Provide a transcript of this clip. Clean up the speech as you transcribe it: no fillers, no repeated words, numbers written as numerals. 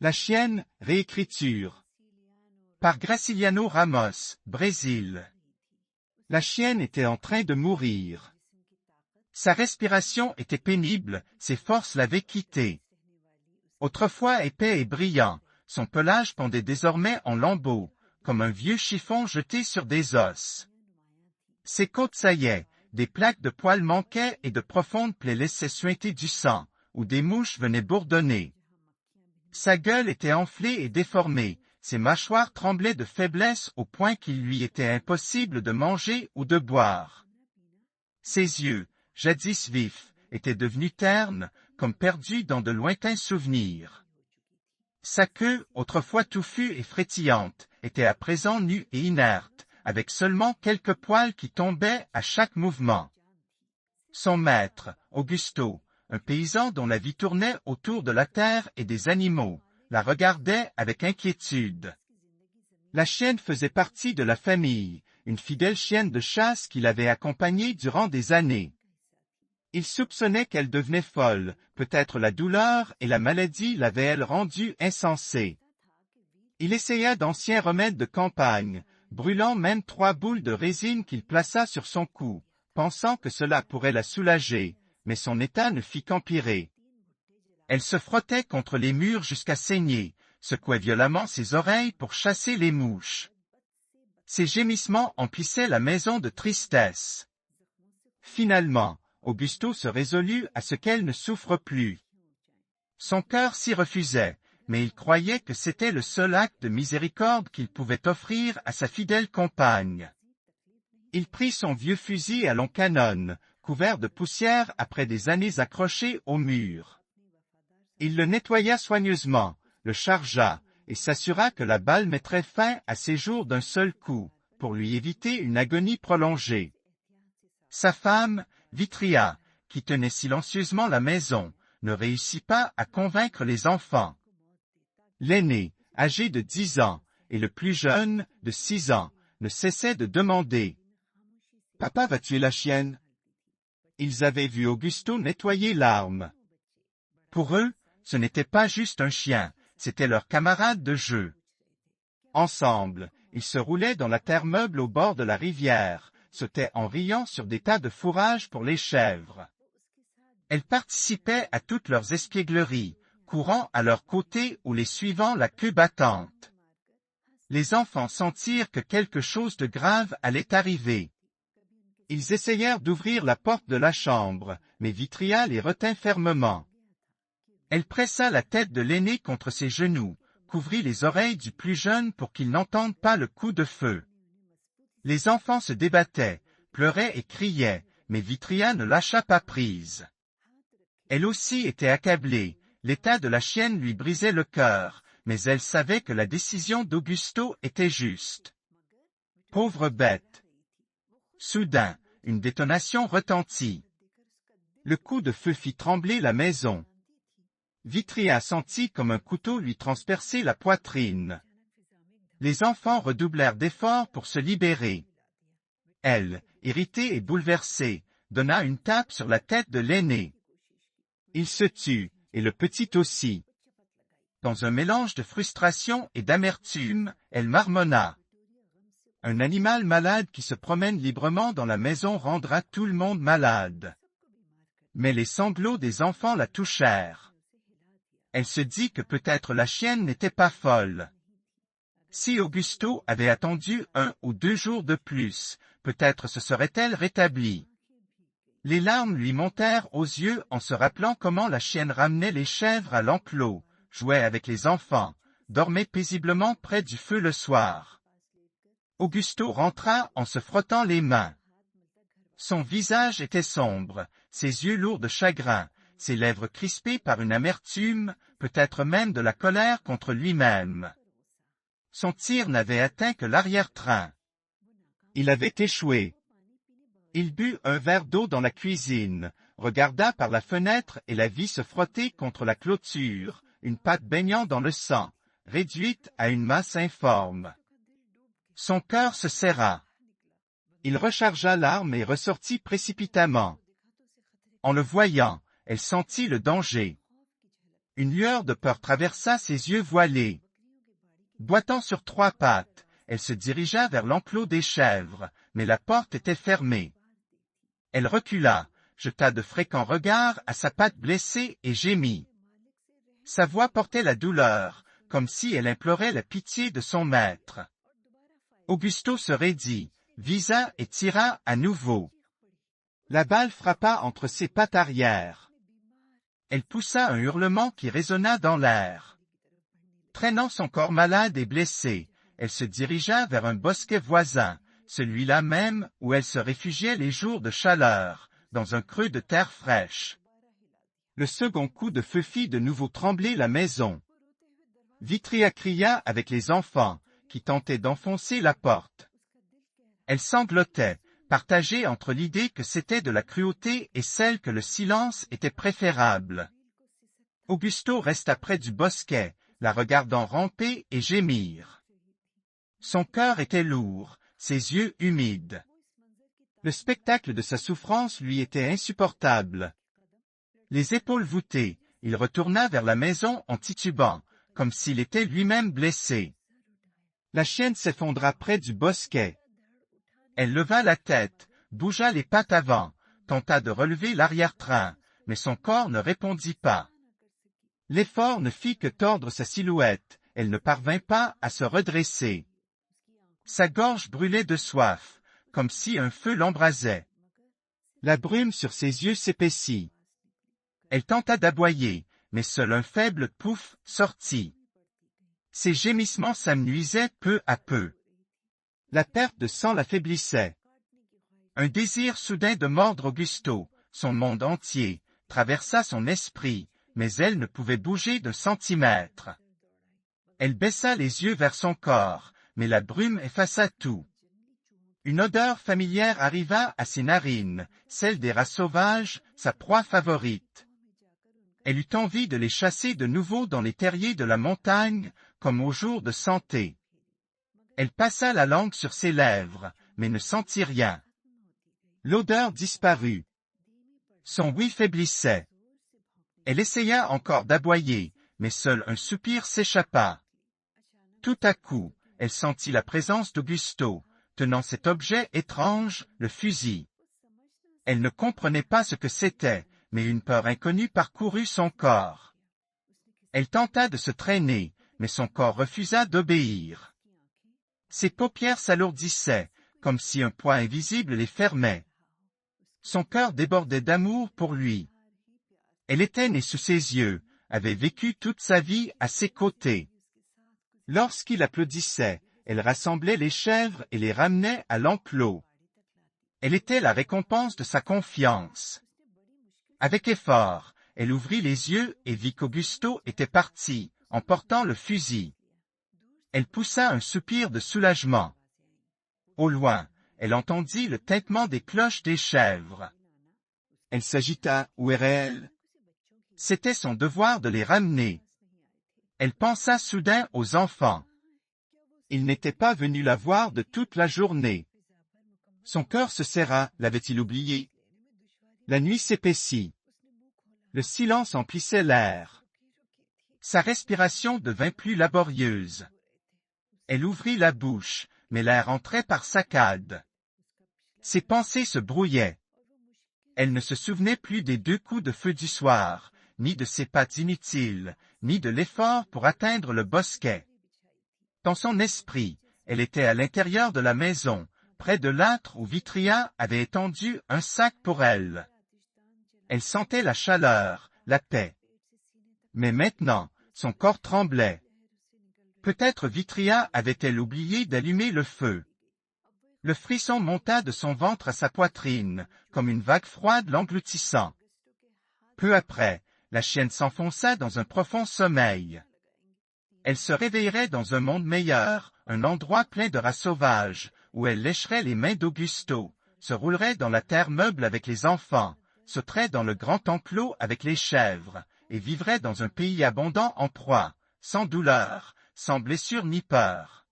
La chienne, réécriture. Par Graciliano Ramos, Brésil. La chienne était en train de mourir. Sa respiration était pénible, ses forces l'avaient quitté. Autrefois épais et brillant, son pelage pendait désormais en lambeaux, comme un vieux chiffon jeté sur des os. Ses côtes saillaient, des plaques de poils manquaient et de profondes plaies laissaient suinter du sang, où des mouches venaient bourdonner. Sa gueule était enflée et déformée, ses mâchoires tremblaient de faiblesse au point qu'il lui était impossible de manger ou de boire. Ses yeux, jadis vifs, étaient devenus ternes, comme perdus dans de lointains souvenirs. Sa queue, autrefois touffue et frétillante, était à présent nue et inerte, avec seulement quelques poils qui tombaient à chaque mouvement. Son maître, Augusto, un paysan dont la vie tournait autour de la terre et des animaux, la regardait avec inquiétude. La chienne faisait partie de la famille, une fidèle chienne de chasse qui l'avait accompagnée durant des années. Il soupçonnait qu'elle devenait folle, peut-être la douleur et la maladie l'avaient-elles rendue insensée. Il essaya d'anciens remèdes de campagne, brûlant même 3 boules de résine qu'il plaça sur son cou, pensant que cela pourrait la soulager, mais son état ne fit qu'empirer. Elle se frottait contre les murs jusqu'à saigner, secouait violemment ses oreilles pour chasser les mouches. Ses gémissements emplissaient la maison de tristesse. Finalement, Augusto se résolut à ce qu'elle ne souffre plus. Son cœur s'y refusait, mais il croyait que c'était le seul acte de miséricorde qu'il pouvait offrir à sa fidèle compagne. Il prit son vieux fusil à long canon, couvert de poussière après des années accroché au mur. Il le nettoya soigneusement, le chargea, et s'assura que la balle mettrait fin à ses jours d'un seul coup, pour lui éviter une agonie prolongée. Sa femme, Vitria, qui tenait silencieusement la maison, ne réussit pas à convaincre les enfants. L'aîné, âgé de 10 ans, et le plus jeune, de 6 ans, ne cessaient de demander « Papa va tuer la chienne ?» Ils avaient vu Augusto nettoyer l'arme. Pour eux, ce n'était pas juste un chien, c'était leur camarade de jeu. Ensemble, ils se roulaient dans la terre meuble au bord de la rivière, sautaient en riant sur des tas de fourrage pour les chèvres. Elles participaient à toutes leurs espiègleries, courant à leur côté ou les suivant la queue battante. Les enfants sentirent que quelque chose de grave allait arriver. Ils essayèrent d'ouvrir la porte de la chambre, mais Vitria les retint fermement. Elle pressa la tête de l'aîné contre ses genoux, couvrit les oreilles du plus jeune pour qu'il n'entende pas le coup de feu. Les enfants se débattaient, pleuraient et criaient, mais Vitria ne lâcha pas prise. Elle aussi était accablée, l'état de la chienne lui brisait le cœur, mais elle savait que la décision d'Augusto était juste. Pauvre bête! Soudain, une détonation retentit. Le coup de feu fit trembler la maison. Vitria sentit comme un couteau lui transpercer la poitrine. Les enfants redoublèrent d'efforts pour se libérer. Elle, irritée et bouleversée, donna une tape sur la tête de l'aîné. Il se tut, et le petit aussi. Dans un mélange de frustration et d'amertume, elle marmonna. Un animal malade qui se promène librement dans la maison rendra tout le monde malade. Mais les sanglots des enfants la touchèrent. Elle se dit que peut-être la chienne n'était pas folle. Si Augusto avait attendu 1 ou 2 jours de plus, peut-être se serait-elle rétablie. Les larmes lui montèrent aux yeux en se rappelant comment la chienne ramenait les chèvres à l'enclos, jouait avec les enfants, dormait paisiblement près du feu le soir. Augusto rentra en se frottant les mains. Son visage était sombre, ses yeux lourds de chagrin, ses lèvres crispées par une amertume, peut-être même de la colère contre lui-même. Son tir n'avait atteint que l'arrière-train. Il avait échoué. Il but un verre d'eau dans la cuisine, regarda par la fenêtre et la vit se frotter contre la clôture, une patte baignant dans le sang, réduite à une masse informe. Son cœur se serra. Il rechargea l'arme et ressortit précipitamment. En le voyant, elle sentit le danger. Une lueur de peur traversa ses yeux voilés. Boitant sur 3 pattes, elle se dirigea vers l'enclos des chèvres, mais la porte était fermée. Elle recula, jeta de fréquents regards à sa patte blessée et gémit. Sa voix portait la douleur, comme si elle implorait la pitié de son maître. Augusto se raidit, visa et tira à nouveau. La balle frappa entre ses pattes arrière. Elle poussa un hurlement qui résonna dans l'air. Traînant son corps malade et blessé, elle se dirigea vers un bosquet voisin, celui-là même où elle se réfugiait les jours de chaleur, dans un creux de terre fraîche. Le second coup de feu fit de nouveau trembler la maison. Vitria cria avec les enfants, qui tentaient d'enfoncer la porte. Elle sanglotait, partagée entre l'idée que c'était de la cruauté et celle que le silence était préférable. Augusto resta près du bosquet, la regardant ramper et gémir. Son cœur était lourd, ses yeux humides. Le spectacle de sa souffrance lui était insupportable. Les épaules voûtées, il retourna vers la maison en titubant, comme s'il était lui-même blessé. La chienne s'effondra près du bosquet. Elle leva la tête, bougea les pattes avant, tenta de relever l'arrière-train, mais son corps ne répondit pas. L'effort ne fit que tordre sa silhouette, elle ne parvint pas à se redresser. Sa gorge brûlait de soif, comme si un feu l'embrasait. La brume sur ses yeux s'épaissit. Elle tenta d'aboyer, mais seul un faible pouf sortit. Ses gémissements s'amenuisaient peu à peu. La perte de sang l'affaiblissait. Un désir soudain de mordre Augusto, son monde entier, traversa son esprit, mais elle ne pouvait bouger d'un centimètre. Elle baissa les yeux vers son corps, mais la brume effaça tout. Une odeur familière arriva à ses narines, celle des rats sauvages, sa proie favorite. Elle eut envie de les chasser de nouveau dans les terriers de la montagne, comme au jour de santé. Elle passa la langue sur ses lèvres, mais ne sentit rien. L'odeur disparut. Son ouïe faiblissait. Elle essaya encore d'aboyer, mais seul un soupir s'échappa. Tout à coup, elle sentit la présence d'Augusto, tenant cet objet étrange, le fusil. Elle ne comprenait pas ce que c'était, mais une peur inconnue parcourut son corps. Elle tenta de se traîner, mais son corps refusa d'obéir. Ses paupières s'alourdissaient, comme si un poids invisible les fermait. Son cœur débordait d'amour pour lui. Elle était née sous ses yeux, avait vécu toute sa vie à ses côtés. Lorsqu'il applaudissait, elle rassemblait les chèvres et les ramenait à l'enclos. Elle était la récompense de sa confiance. Avec effort, elle ouvrit les yeux et vit qu'Augusto était parti, emportant le fusil. Elle poussa un soupir de soulagement. Au loin, elle entendit le tintement des cloches des chèvres. Elle s'agita, où était-elle? C'était son devoir de les ramener. Elle pensa soudain aux enfants. Il n'était pas venu la voir de toute la journée. Son cœur se serra, l'avait-il oublié? La nuit s'épaissit. Le silence emplissait l'air. Sa respiration devint plus laborieuse. Elle ouvrit la bouche, mais l'air entrait par saccades. Ses pensées se brouillaient. Elle ne se souvenait plus des 2 coups de feu du soir, ni de ses pattes inutiles, ni de l'effort pour atteindre le bosquet. Dans son esprit, elle était à l'intérieur de la maison, près de l'âtre où Vitria avait étendu un sac pour elle. Elle sentait la chaleur, la paix. Mais maintenant, son corps tremblait. Peut-être Vitria avait-elle oublié d'allumer le feu. Le frisson monta de son ventre à sa poitrine, comme une vague froide l'engloutissant. Peu après, la chienne s'enfonça dans un profond sommeil. Elle se réveillerait dans un monde meilleur, un endroit plein de rats sauvages, où elle lécherait les mains d'Augusto, se roulerait dans la terre meuble avec les enfants, sauterait dans le grand enclos avec les chèvres, et vivrait dans un pays abondant en proie, sans douleur, sans blessure ni peur.